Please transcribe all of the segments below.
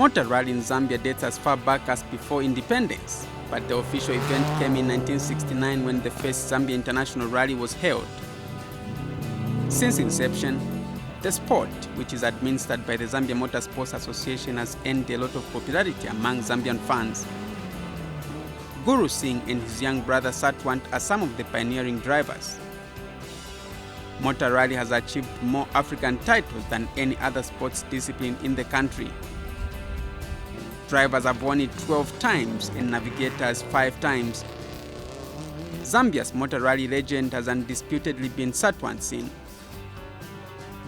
Motor rally in Zambia dates as far back as before independence, but the official event came in 1969 when the first Zambia International Rally was held. Since inception, the sport, which is administered by the Zambia Motorsports Association, has earned a lot of popularity among Zambian fans. Guru Singh and his young brother Satwant are some of the pioneering drivers. Motor rally has achieved more African titles than any other sports discipline in the country. Drivers have won it 12 times and navigators 5 times. Zambia's motor rally legend has undisputedly been Satwant Singh.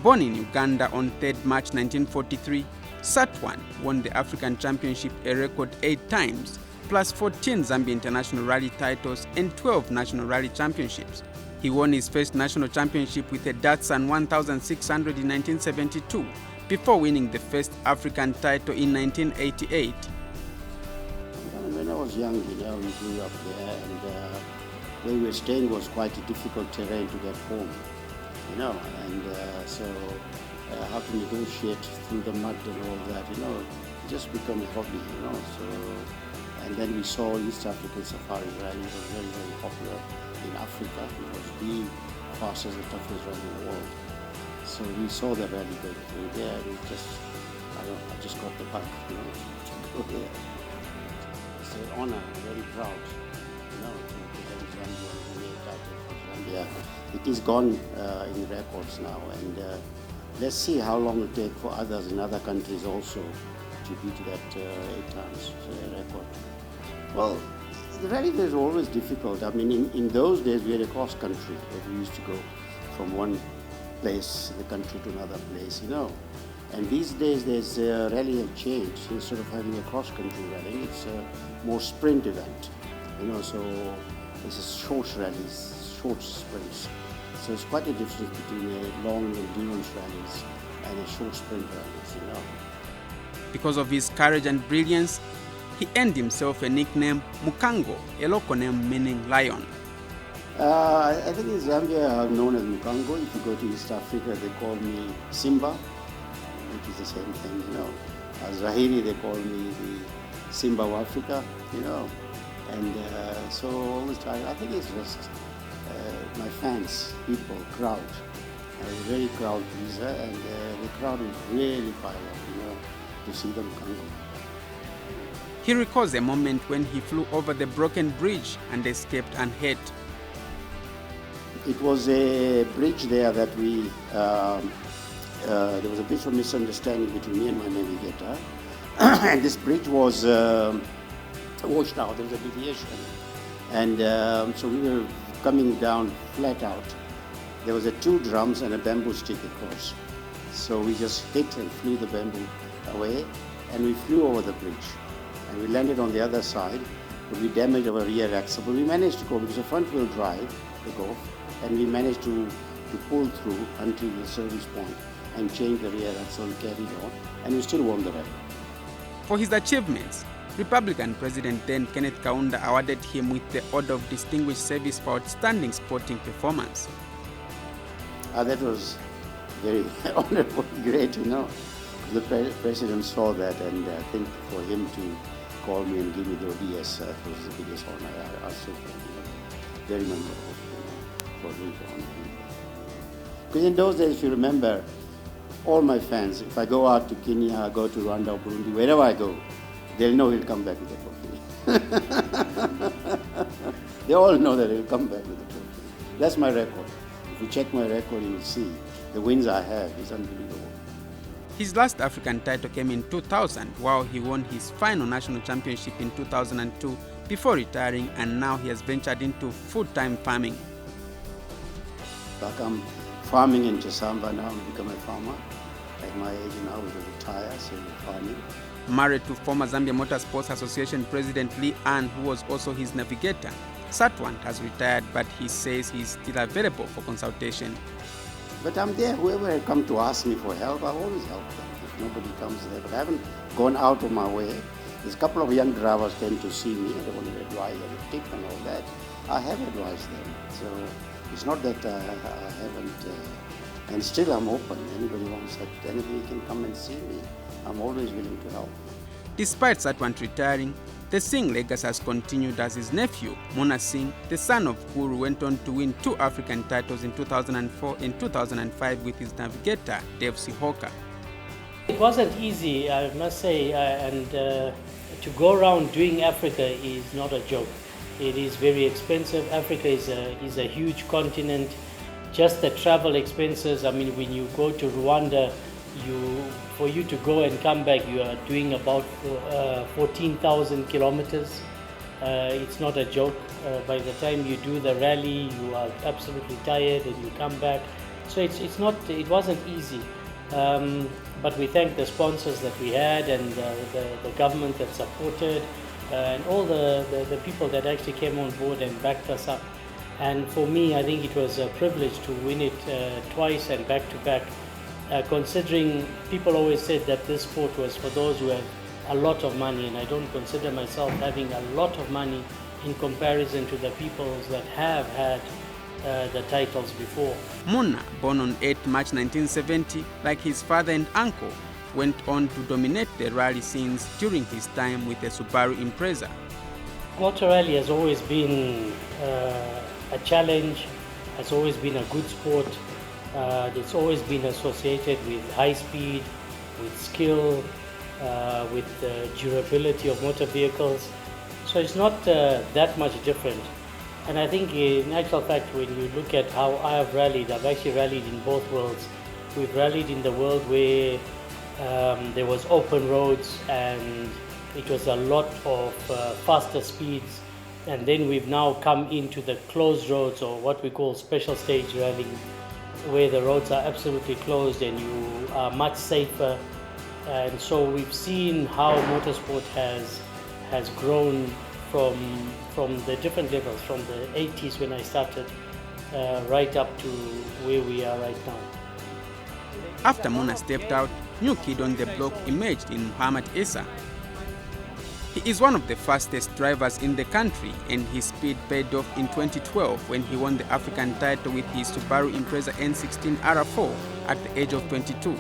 Born in Uganda on 3rd March 1943, Satwant won the African Championship a record 8 times, plus 14 Zambia International Rally titles and 12 National Rally Championships. He won his first national championship with a Datsun 1600 in 1972, before winning the first African title in 1988. When I was young, we grew up there, and where we were staying was quite a difficult terrain to get home, and so how to negotiate through the mud and all that, it just became a hobby, so, and then we saw East African Safari Rally. It was very, very popular in Africa. It was the fastest and toughest rally in the world. So we saw the rally going through there, and I just got the bug, to go there. It's an honor, I'm very proud, to present Zambia and the title for Zambia. It is gone in records now, and let's see how long it takes for others in other countries also to beat that 8 times record. Well, the rally is always difficult. I mean, in those days we had a cross country that we used to go from one place, the country, to another place, And these days there's a rally have changed. Instead of having a cross-country rally, it's a more sprint event, so it's a short rallies, short sprints. So it's quite a difference between a long endurance rallies and a short sprint rallies, Because of his courage and brilliance, he earned himself a nickname Mukango, a local name meaning lion. I think in Zambia I'm known as Mukango. If you go to East Africa, they call me Simba, which is the same thing, As Zahiri, they call me the Simba of Africa, And so all this time, I think it's just my fans, people, crowd. I was a very crowd pleaser, and the crowd was really fired up, to see the Mukango. He recalls a moment when he flew over the broken bridge and escaped unhurt. It was a bridge there that we, there was a bit of misunderstanding between me and my navigator. And this bridge was washed out, there was a deviation. And so we were coming down flat out. There was 2 drums and a bamboo stick across. So we just hit and flew the bamboo away, and we flew over the bridge. And we landed on the other side, but we damaged our rear axle. But we managed to go, because the front wheel drive, the Golf, and we managed to pull through until the service point and change the rear axle and carried on, and we still won the rally. For his achievements, Republican President then Kenneth Kaunda awarded him with the Order of Distinguished Service for outstanding sporting performance. That was very honorable, great, The president saw that, and I think for him to call me and give me the ODS was the biggest honor. I still very memorable for me to honor him. Because in those days, if you remember, all my fans, if I go out to Kenya, go to Rwanda or Burundi, wherever I go, they'll know he'll come back with the trophy. They all know that he'll come back with the trophy. That's my record. If you check my record, you'll see the wins I have is unbelievable. His last African title came in 2000, while he won his final national championship in 2002 before retiring, and now he has ventured into full-time farming. Back I'm farming in Jassamba now, I've become a farmer. At my age now, we retire, so we're farming. Married to former Zambia Motorsports Association President Lee Ann, who was also his navigator, Satwant has retired, but he says he's still available for consultation. But I'm there. Whoever had come to ask me for help, I've always helped them. If nobody comes there, but I haven't gone out of my way. There's a couple of young drivers came to see me, and they wanted advice and a tip and all that. I have advised them. So it's not that I haven't, and still I'm open. Anybody wants anything, you can come and see me. I'm always willing to help. Despite Satwant retiring, the Singh legacy has continued as his nephew, Muna Singh, the son of Guru, went on to win 2 African titles in 2004 and 2005 with his navigator, Jassy. It wasn't easy, I must say, and to go around doing Africa is not a joke. It is very expensive. Africa is a huge continent. Just the travel expenses, I mean, when you go to Rwanda, for you to go and come back, you are doing about 14,000 kilometers. It's not a joke. By the time you do the rally, you are absolutely tired and you come back. So it wasn't easy. But we thank the sponsors that we had and the government that supported and all the people that actually came on board and backed us up. And for me, I think it was a privilege to win it twice and back to back. Considering people always said that this sport was for those who have a lot of money, and I don't consider myself having a lot of money in comparison to the people that have had the titles before. Muna, born on 8 March 1970, like his father and uncle, went on to dominate the rally scenes during his time with the Subaru Impreza. Motor rally has always been a challenge, has always been a good sport. It's always been associated with high speed, with skill, with the durability of motor vehicles. So it's not that much different. And I think in actual fact, when you look at how I have rallied, I've actually rallied in both worlds. We've rallied in the world where there was open roads and it was a lot of faster speeds. And then we've now come into the closed roads, or what we call special stage rallying, where the roads are absolutely closed and you are much safer. And so we've seen how motorsport has grown from the different levels, from the 80s when I started, right up to where we are right now. After Muna stepped out, new kid on the block emerged in Mohammed Essa. He is one of the fastest drivers in the country, and his speed paid off in 2012 when he won the African title with his Subaru Impreza N16 R4 at the age of 22.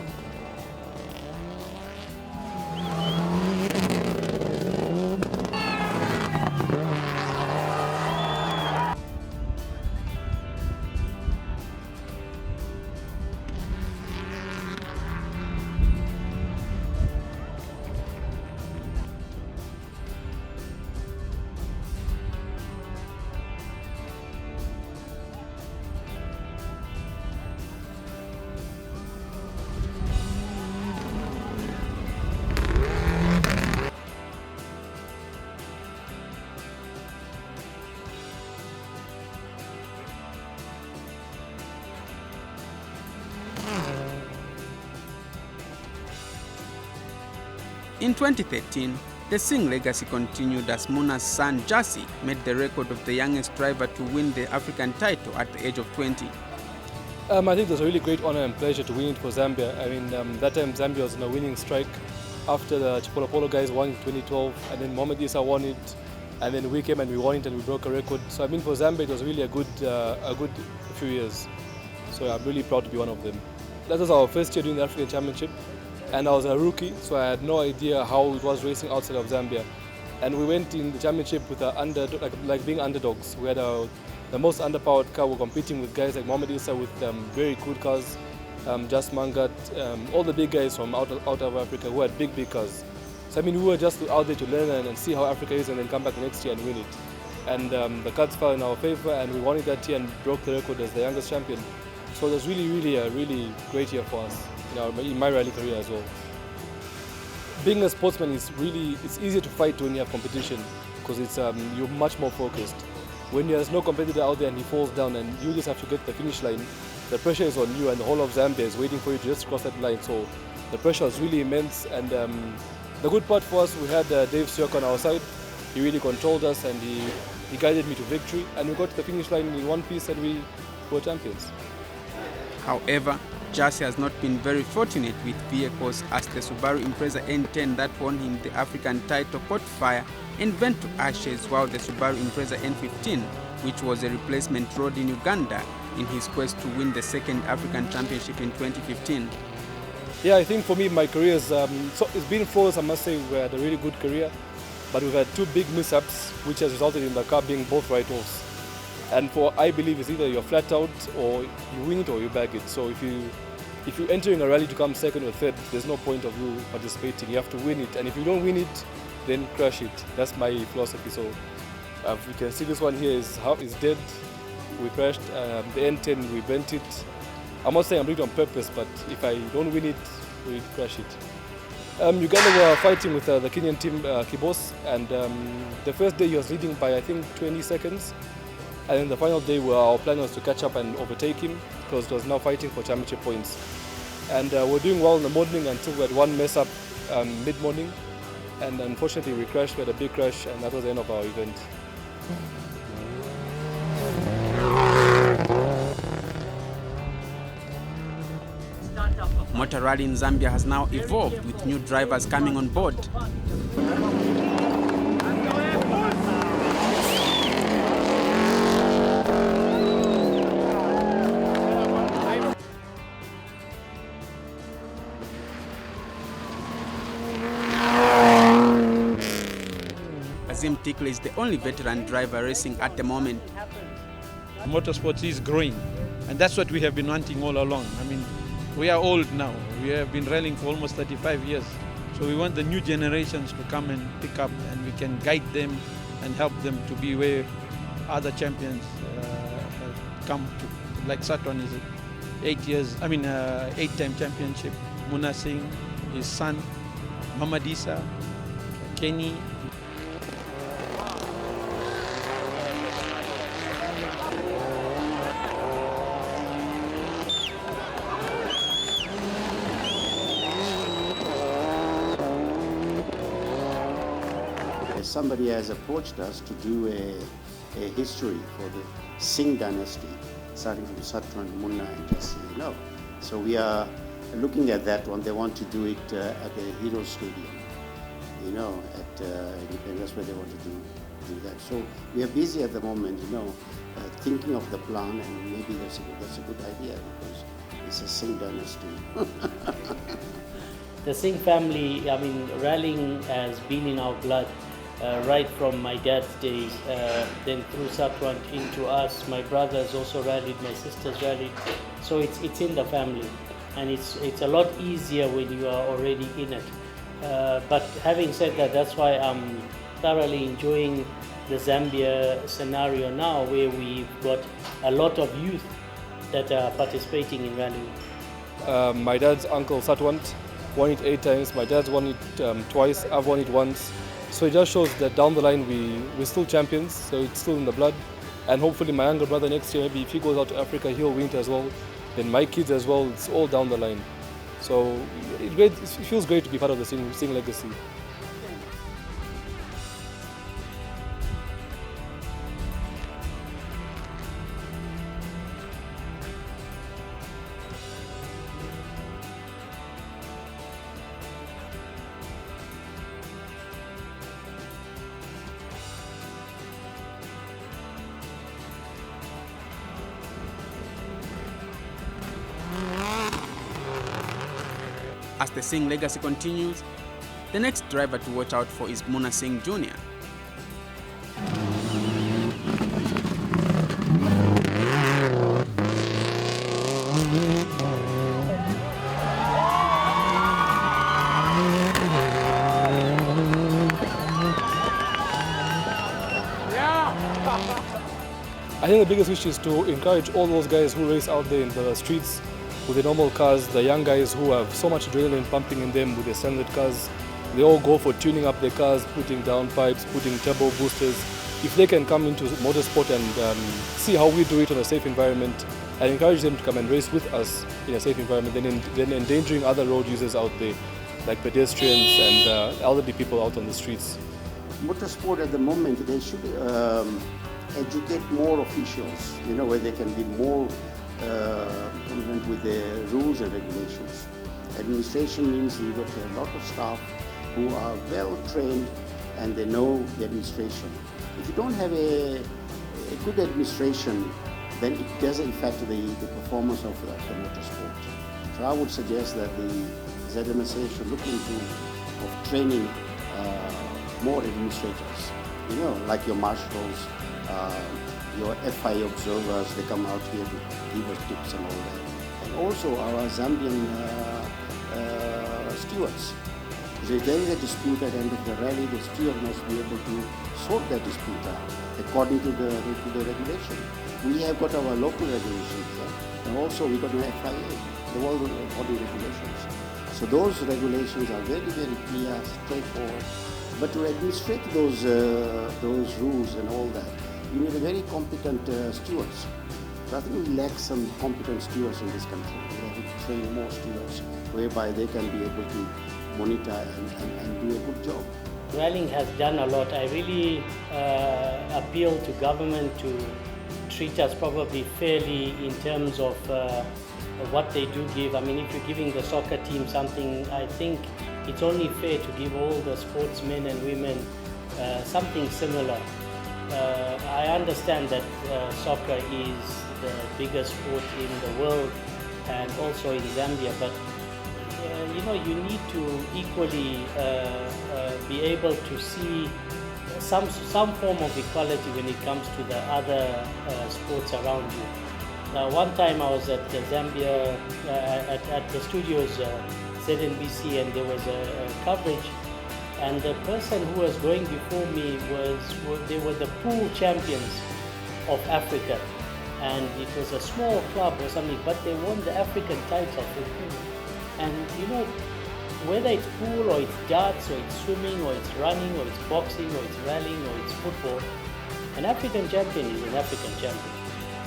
In 2013, the Singh legacy continued as Muna's son Jassy made the record of the youngest driver to win the African title at the age of 20. I think it was a really great honor and pleasure to win it for Zambia. I mean, that time Zambia was in a winning strike after the Chipolopolo guys won in 2012, and then Mohammed Essa won it, and then we came and we won it and we broke a record. So I mean, for Zambia it was really a good few years. So I'm really proud to be one of them. That was our first year doing the African Championship, and I was a rookie, so I had no idea how it was racing outside of Zambia. And we went in the championship with like being underdogs. We had the most underpowered car. We're competing with guys like Mohammed Essa with very good cars, Just Mangat, all the big guys from out of Africa who had big cars. So I mean, we were just out there to learn and see how Africa is, and then come back the next year and win it. And the cards fell in our favor, and we won it that year and broke the record as the youngest champion. So it was really a really great year for us in my rally career as well. Being a sportsman it's easier to fight when you have competition, because you're much more focused. When there's no competitor out there and he falls down and you just have to get the finish line, the pressure is on you, and the whole of Zambia is waiting for you to just cross that line. So the pressure is really immense, and the good part for us, we had Dave Sioka on our side. He really controlled us, and he guided me to victory, and we got to the finish line in one piece, and we were champions. However, Jassy has not been very fortunate with vehicles, as the Subaru Impreza N10 that won him the African title caught fire and went to ashes, while the Subaru Impreza N15, which was a replacement, rode in Uganda in his quest to win the second African Championship in 2015. Yeah, I think for me, my career is it's been flawless. I must say we had a really good career, but we've had two big mishaps, which has resulted in the car being both write-offs. And I believe it's either you're flat out or you win it or you bag it. So if you're entering a rally to come second or third, there's no point of you participating. You have to win it, and if you don't win it, then crash it. That's my philosophy. So you can see this one here is dead. We crashed. The N10, we bent it. I'm not saying I'm doing it on purpose, but if I don't win it, we crash it. Uganda were fighting with the Kenyan team, Kibos, and the first day he was leading by I think 20 seconds. And then the final day our plan was to catch up and overtake him because it was now fighting for championship points. And we're doing well in the morning until we had one mess up mid-morning. And unfortunately we crashed, we had a big crash, and that was the end of our event. Motor rally in Zambia has now evolved with new drivers coming on board. Tikle is the only veteran driver racing at the moment. Motorsports is growing, and that's what we have been wanting all along. I mean, we are old now. We have been rallying for almost 35 years. So we want the new generations to come and pick up, and we can guide them and help them to be where other champions have come to. Like Satwant is 8-time championship. Muna Singh, his son, Mohammed Essa, Kenny. Somebody has approached us to do a history for the Singh dynasty, starting from Satwant, Muna, and Jassy. So we are looking at that one. They want to do it at the Hero Stadium. That's where they want to do that. So we are busy at the moment. Thinking of the plan, and maybe that's a good idea because it's a Singh dynasty. The Singh family, rallying has been in our blood. Right from my dad's days, then through Satwant into us. My brothers also rallied, my sisters rallied. So it's in the family, and it's a lot easier when you are already in it. But having said that, that's why I'm thoroughly enjoying the Zambia scenario now, where we've got a lot of youth that are participating in rallying. My dad's uncle Satwant won it 8 times. My dad's won it twice. I've won it once. So it just shows that down the line we're still champions, so it's still in the blood. And hopefully my younger brother next year, maybe if he goes out to Africa, he'll win it as well. Then my kids as well, it's all down the line. So it feels great to be part of the Singh legacy. As the Singh legacy continues, the next driver to watch out for is Muna Singh Jr. I think the biggest wish is to encourage all those guys who race out there in the streets with the normal cars, the young guys who have so much adrenaline pumping in them with their standard cars. They all go for tuning up their cars, putting down pipes, putting turbo boosters. If they can come into motorsport and see how we do it in a safe environment, and encourage them to come and race with us in a safe environment, then endangering other road users out there, like pedestrians and elderly people out on the streets. Motorsport at the moment, they should educate more officials, where they can be more with the rules and regulations. Administration means you've got a lot of staff who are well trained and they know the administration. If you don't have a good administration, then it does affect the performance of the motorsport. So I would suggest that the ZMSA should look into of training more administrators, like your marshals, your FI observers. They come out here to give us tips and all that. And also our Zambian stewards. If there is a dispute at the end of the rally, the steward must be able to sort that dispute out according to the regulation. We have got our local regulations, and also we got an FIA, the World Body Regulations. So those regulations are very, very clear, straightforward. But to administrate those rules and all that, you need a very competent stewards. So I think we lack some competent stewards in this country. We have to train more stewards, whereby they can be able to monitor and do a good job. Rallying has done a lot. I really appeal to government to treat us probably fairly in terms of what they do give. I mean, if you're giving the soccer team something, I think it's only fair to give all the sportsmen and women something similar. I understand that soccer is the biggest sport in the world and also in Zambia, but you need to equally be able to see some form of equality when it comes to the other sports around you. One time I was at Zambia, at the studios, ZNBC, and there was a coverage, and the person who was going before me they were the pool champions of Africa, and it was a small club or something, but they won the African title for pool. And whether it's pool or it's darts or it's swimming or it's running or it's boxing or it's rallying or it's football, an African champion is an African champion.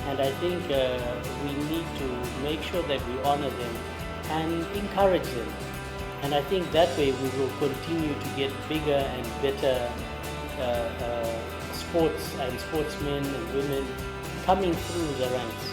And I think we need to make sure that we honor them and encourage them. And I think that way we will continue to get bigger and better sports and sportsmen and women coming through the ranks.